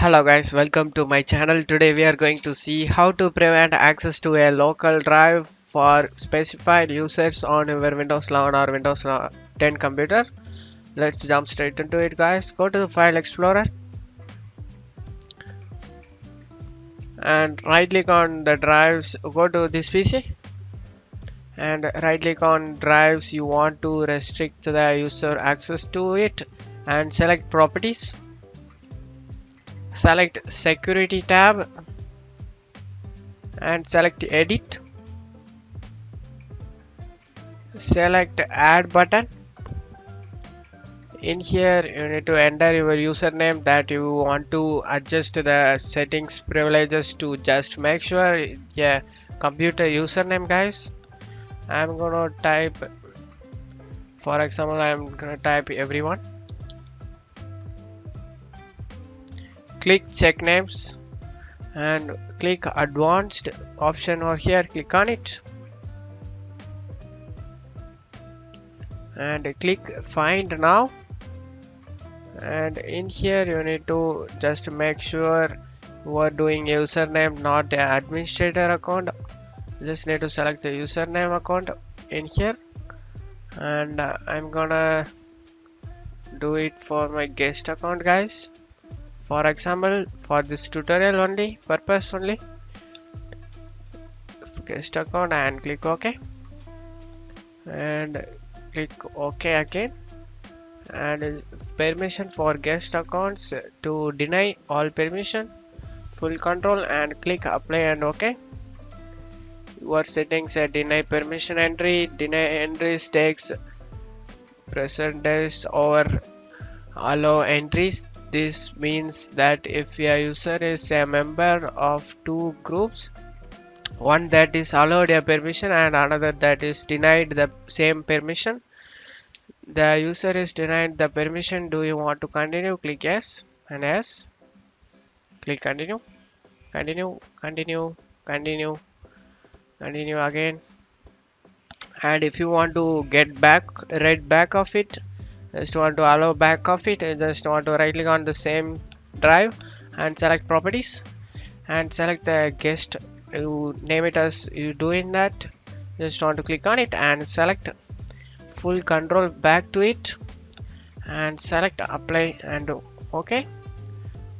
Hello guys, welcome to my channel. Today we are going to see how to prevent access to a local drive for specified users on your Windows 11 or Windows 10 computer. Let's jump straight into it guys. Go to the File Explorer and right click on the drives. Go to this PC and right click on drives you want to restrict the user access to it and select properties. Select security tab and select edit. Select add button. In here you need to enter your username that you want to adjust the settings privileges to just make sure computer username guys. I'm gonna type, for example, I'm gonna type everyone. Click check names and click advanced option over here, click on it and click find now. And in here you need to just make sure you are doing username, not the administrator account. Just need to select the username account in here, and I'm gonna do it for my guest account guys. For example, for this tutorial only purpose only, guest account, and click OK and click OK again. And permission for guest accounts to deny all permission, full control, and click apply and OK. Your settings are deny permission entry. Deny entries takes precedence over allow entries. This means that if a user is a member of two groups, one that is allowed a permission and another that is denied the same permission, the user is denied the permission. Do you want to continue? Click yes and yes. Click continue, continue, continue, continue, continue again. And if you want to get right back of it, just want to allow back of it, just want to right click on the same drive and select properties and select the guest. You name it as you doing that. Just want to click on it and select full control back to it and select apply and OK.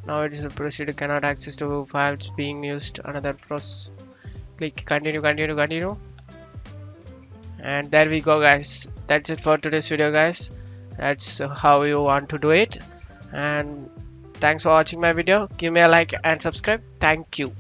Now it is proceed cannot access to files being used another process. Click continue, continue, continue, and there we go guys. That's it for today's video guys. That's how you want to do it, and thanks for watching my video. Give me a like and subscribe. Thank you.